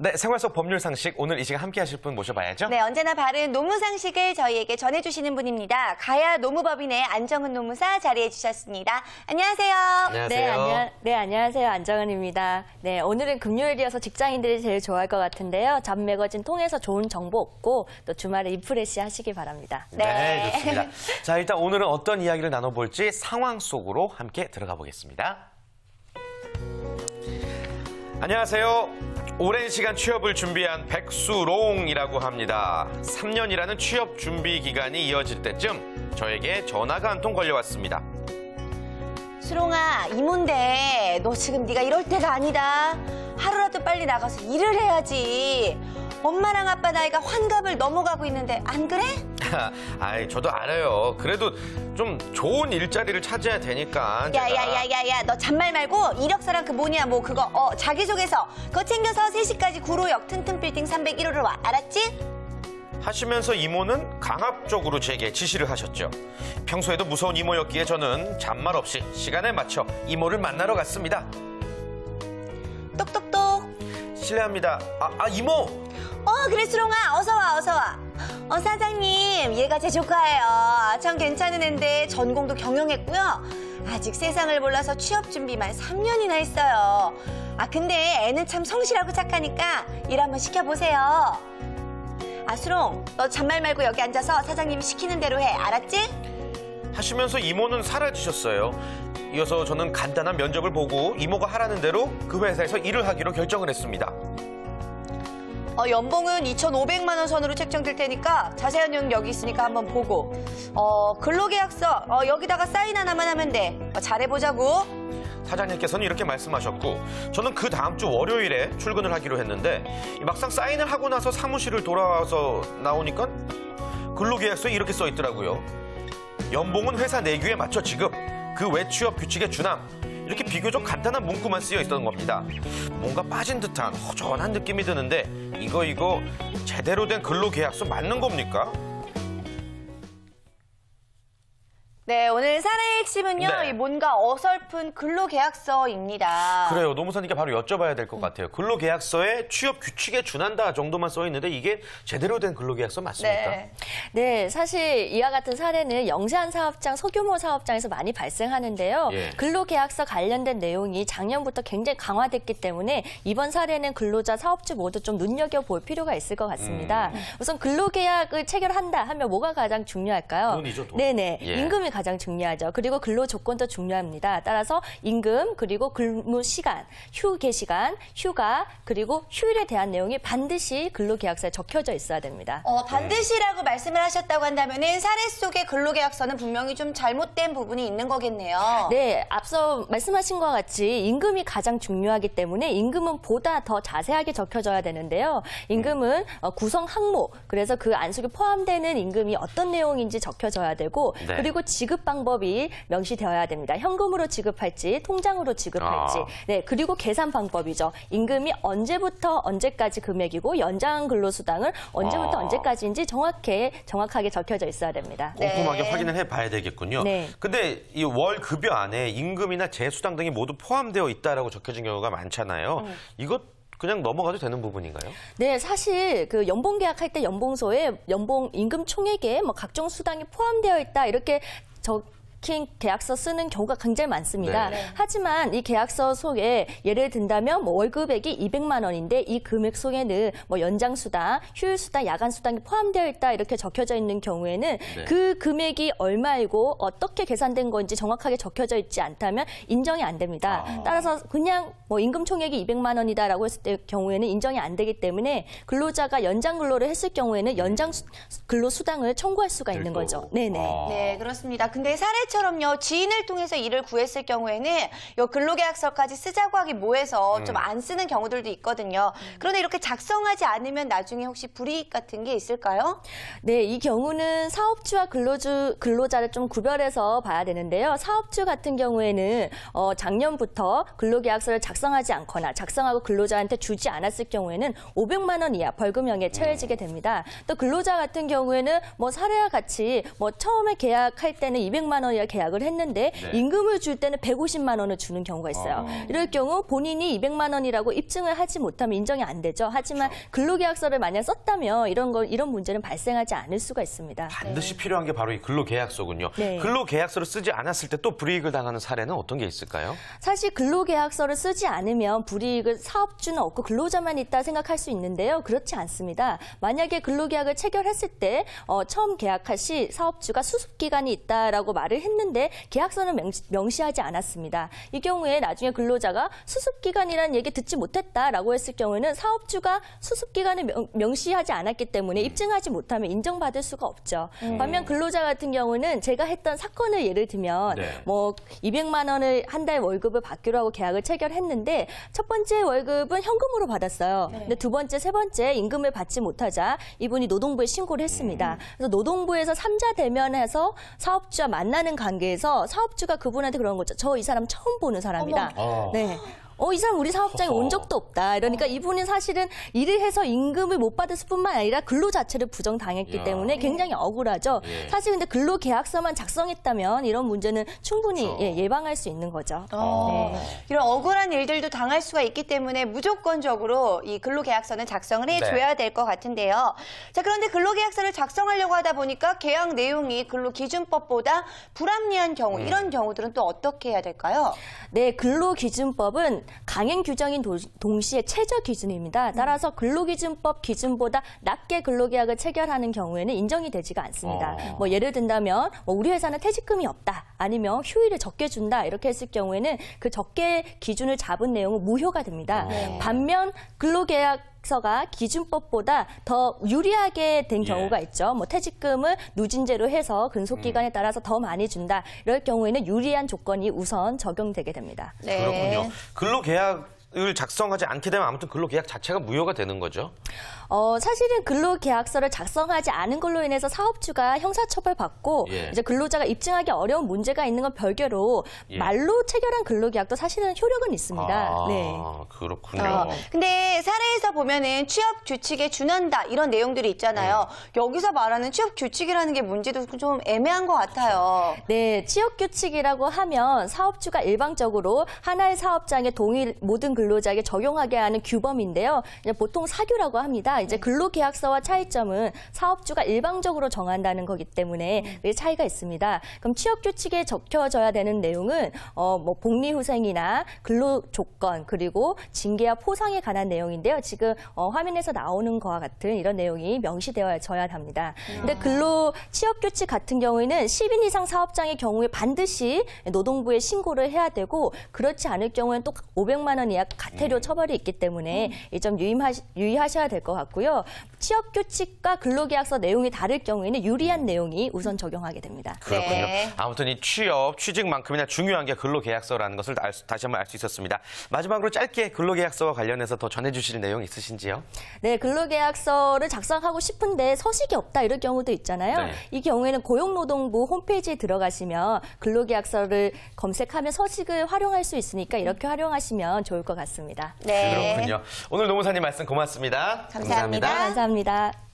네, 생활 속 법률 상식 오늘 이 시간 함께 하실 분 모셔봐야죠. 네, 언제나 바른 노무 상식을 저희에게 전해주시는 분입니다. 가야 노무법인의 안정은 노무사 자리해 주셨습니다. 안녕하세요. 안녕하세요. 네, 안녕하세요. 안정은입니다. 네, 오늘은 금요일이어서 직장인들이 제일 좋아할 것 같은데요. 잡 매거진 통해서 좋은 정보 얻고 또 주말에 리프레시 하시기 바랍니다. 네, 좋습니다. 자, 일단 오늘은 어떤 이야기를 나눠볼지 상황 속으로 함께 들어가 보겠습니다. 안녕하세요. 오랜 시간 취업을 준비한 백수롱이라고 합니다. 3년이라는 취업 준비 기간이 이어질 때쯤 저에게 전화가 한 통 걸려왔습니다. 수롱아, 이모인데 너 지금 네가 이럴 때가 아니다. 하루라도 빨리 나가서 일을 해야지. 엄마랑 아빠 나이가 환갑을 넘어가고 있는데 안 그래? 아이, 저도 알아요. 그래도 좀 좋은 일자리를 찾아야 되니까. 야야야야야, 너 잔말 말고 이력서랑 그 뭐냐 뭐 그거 자기소개서 그거 챙겨서 3시까지 구로역 튼튼 빌딩 301호로 와. 알았지? 하시면서 이모는 강압적으로 제게 지시를 하셨죠. 평소에도 무서운 이모였기에 저는 잔말 없이 시간에 맞춰 이모를 만나러 갔습니다. 똑똑똑. 실례합니다. 이모! 그래 수롱아, 어서 와. 사장님, 얘가 제 조카예요. 참 괜찮은 앤데 전공도 경영했고요. 아직 세상을 몰라서 취업 준비만 3년이나 했어요. 근데 애는 참 성실하고 착하니까 일 한번 시켜보세요. 수롱, 너 잔말 말고 여기 앉아서 사장님이 시키는 대로 해. 알았지? 하시면서 이모는 사라지셨어요. 이어서 저는 간단한 면접을 보고 이모가 하라는 대로 그 회사에서 일을 하기로 결정을 했습니다. 연봉은 2,500만 원 선으로 책정될 테니까 자세한 내용 여기 있으니까 한번 보고. 근로계약서 여기다가 사인 하나만 하면 돼. 잘해보자고. 사장님께서는 이렇게 말씀하셨고 저는 그 다음 주 월요일에 출근을 하기로 했는데 막상 사인을 하고 나서 사무실을 돌아와서 나오니까 근로계약서에 이렇게 써 있더라고요. 연봉은 회사 내규에 맞춰 지급, 그 외 취업 규칙에 준함. 이렇게 비교적 간단한 문구만 쓰여 있었던 겁니다. 뭔가 빠진 듯한 허전한 느낌이 드는데 이거 제대로 된 근로계약서 맞는 겁니까? 네, 오늘 사례의 핵심은요. 네. 뭔가 어설픈 근로계약서입니다. 그래요. 노무사님께 바로 여쭤봐야 될 것 같아요. 근로계약서에 취업 규칙에 준한다 정도만 써 있는데 이게 제대로 된 근로계약서 맞습니까? 네, 사실 이와 같은 사례는 영세한 사업장, 소규모 사업장에서 많이 발생하는데요. 예. 근로계약서 관련된 내용이 작년부터 굉장히 강화됐기 때문에 이번 사례는 근로자, 사업주 모두 좀 눈여겨볼 필요가 있을 것 같습니다. 우선 근로계약을 체결한다 하면 뭐가 가장 중요할까요? 돈이죠, 돈. 네네, 예. 임금이 가장 중요하죠. 그리고 근로 조건도 중요합니다. 따라서 임금, 그리고 근무 시간, 휴게 시간, 휴가, 그리고 휴일에 대한 내용이 반드시 근로계약서에 적혀져 있어야 됩니다. 반드시라고 말씀을 하셨다고 한다면은 사례 속의 근로계약서는 분명히 좀 잘못된 부분이 있는 거겠네요. 네, 앞서 말씀하신 것과 같이 임금이 가장 중요하기 때문에 임금은 보다 더 자세하게 적혀져야 되는데요. 임금은 구성 항목, 그래서 그 안속에 포함되는 임금이 어떤 내용인지 적혀져야 되고 네. 그리고 지급 방법이 명시되어야 됩니다. 현금으로 지급할지 통장으로 지급할지. 네, 그리고 계산 방법이죠. 임금이 언제부터 언제까지 금액이고 연장 근로수당을 언제부터 언제까지인지 정확하게 적혀져 있어야 됩니다. 꼼꼼하게 네. 확인을 해봐야 되겠군요. 네. 근데 이 월 급여 안에 임금이나 재수당 등이 모두 포함되어 있다라고 적혀진 경우가 많잖아요. 이것 그냥 넘어가도 되는 부분인가요? 네, 사실 그 연봉 계약할 때 연봉서에 연봉 임금 총액에 뭐 각종 수당이 포함되어 있다 이렇게 적힌 계약서 쓰는 경우가 굉장히 많습니다. 네. 하지만 이 계약서 속에 예를 든다면 뭐 월급액이 200만 원인데 이 금액 속에는 뭐 연장수당, 휴일수당, 야간수당이 포함되어 있다 이렇게 적혀져 있는 경우에는 그 금액이 얼마이고 어떻게 계산된 건지 정확하게 적혀져 있지 않다면 인정이 안 됩니다. 따라서 그냥 뭐 임금 총액이 200만 원이다라고 했을 때 경우에는 인정이 안 되기 때문에 근로자가 연장 근로를 했을 경우에는 연장 근로수당을 청구할 수가 있는 거죠. 네네. 네, 그렇습니다. 근데 사례 때처럼요, 지인을 통해서 일을 구했을 경우에는 요 근로계약서까지 쓰자고 하기 뭐해서 좀 안 쓰는 경우들도 있거든요. 그런데 이렇게 작성하지 않으면 나중에 혹시 불이익 같은 게 있을까요? 네, 이 경우는 사업주와 근로자를 좀 구별해서 봐야 되는데요. 사업주 같은 경우에는 작년부터 근로계약서를 작성하지 않거나 작성하고 근로자한테 주지 않았을 경우에는 500만 원 이하 벌금형에 처해지게 됩니다. 또 근로자 같은 경우에는 뭐 사례와 같이 뭐 처음에 계약할 때는 200만 원 이하 계약을 했는데 임금을 줄 때는 150만 원을 주는 경우가 있어요. 이럴 경우 본인이 200만 원이라고 입증을 하지 못하면 인정이 안 되죠. 하지만 근로계약서를 만약 썼다면 이런 문제는 발생하지 않을 수가 있습니다. 반드시 필요한 게 바로 이 근로계약서군요. 네. 근로계약서를 쓰지 않았을 때 또 불이익을 당하는 사례는 어떤 게 있을까요? 사실 근로계약서를 쓰지 않으면 불이익은 사업주는 없고 근로자만 있다 생각할 수 있는데요. 그렇지 않습니다. 만약에 근로계약을 체결했을 때 처음 계약할 시 사업주가 수습기간이 있다라고 말을 했는데 계약서는 명시하지 않았습니다. 이 경우에 나중에 근로자가 수습기간이라는 얘기 듣지 못했다라고 했을 경우에는 사업주가 수습기간을 명시하지 않았기 때문에 입증하지 못하면 인정받을 수가 없죠. 반면 근로자 같은 경우는 제가 했던 사건을 예를 들면 뭐 200만 원을 한 달 월급을 받기로 하고 계약을 체결했는데 첫 번째 월급은 현금으로 받았어요. 근데 두 번째, 세 번째 임금을 받지 못하자 이분이 노동부에 신고를 했습니다. 그래서 노동부에서 3자 대면해서 사업주와 만나는 관계에서 사업주가 그분한테 그런 거죠. 저 이 사람 처음 보는 사람이다. 네. 이 사람 우리 사업장에 온 적도 없다. 이러니까 이분은 사실은 일을 해서 임금을 못 받았을 뿐만 아니라 근로 자체를 부정당했기 때문에 굉장히 억울하죠. 사실 근데 근로계약서만 작성했다면 이런 문제는 충분히 예방할 수 있는 거죠. 이런 억울한 일들도 당할 수가 있기 때문에 무조건적으로 이 근로계약서는 작성을 해줘야 될 것 같은데요. 자, 그런데 근로계약서를 작성하려고 하다 보니까 계약 내용이 근로기준법보다 불합리한 경우, 이런 경우들은 또 어떻게 해야 될까요? 네, 근로기준법은 강행 규정인 동시에 최저 기준입니다. 따라서 근로기준법 기준보다 낮게 근로계약을 체결하는 경우에는 인정이 되지가 않습니다. 뭐 예를 든다면 우리 회사는 퇴직금이 없다. 아니면 휴일을 적게 준다. 이렇게 했을 경우에는 그 적게 기준을 잡은 내용은 무효가 됩니다. 반면 근로계약서가 기준법보다 더 유리하게 된 경우가 있죠. 뭐 퇴직금을 누진제로 해서 근속기간에 따라서 더 많이 준다. 이럴 경우에는 유리한 조건이 우선 적용되게 됩니다. 그렇군요. 근로계약을 작성하지 않게 되면 아무튼 근로계약 자체가 무효가 되는 거죠? 사실은 근로계약서를 작성하지 않은 걸로 인해서 사업주가 형사처벌받고 이제 근로자가 입증하기 어려운 문제가 있는 건 별개로 말로 체결한 근로계약도 사실은 효력은 있습니다. 그렇군요. 근데 사례에서 보면은 취업 규칙에 준한다 이런 내용들이 있잖아요. 여기서 말하는 취업 규칙이라는 게 뭔지도 좀 애매한 것 같아요. 네, 취업 규칙이라고 하면 사업주가 일방적으로 하나의 사업장에 동일 모든 근로자에게 적용하게 하는 규범인데요. 이제 보통 사규라고 합니다. 이제 근로계약서와 차이점은 사업주가 일방적으로 정한다는 거기 때문에 차이가 있습니다. 그럼 취업 규칙에 적혀져야 되는 내용은 뭐 복리후생이나 근로조건 그리고 징계와 포상에 관한 내용인데요. 지금 화면에서 나오는 것과 같은 이런 내용이 명시되어져야 합니다. 근데 취업 규칙 같은 경우에는 10인 이상 사업장의 경우에 반드시 노동부에 신고를 해야 되고 그렇지 않을 경우에는 또 500만 원 이하 과태료 처벌이 있기 때문에 이 점 유의하셔야 될 것 같고요. 취업 규칙과 근로계약서 내용이 다를 경우에는 유리한 내용이 우선 적용하게 됩니다. 그렇군요. 아무튼 이 취직만큼이나 중요한 게 근로계약서라는 것을 다시 한번 알 수 있었습니다. 마지막으로 짧게 근로계약서와 관련해서 더 전해주실 내용 있으신지요? 네, 근로계약서를 작성하고 싶은데 서식이 없다 이럴 경우도 있잖아요. 이 경우에는 고용노동부 홈페이지에 들어가시면 근로계약서를 검색하면 서식을 활용할 수 있으니까 이렇게 활용하시면 좋을 것 같습니다. 그렇군요. 오늘 노무사님 말씀 고맙습니다. 감사합니다. 감사합니다.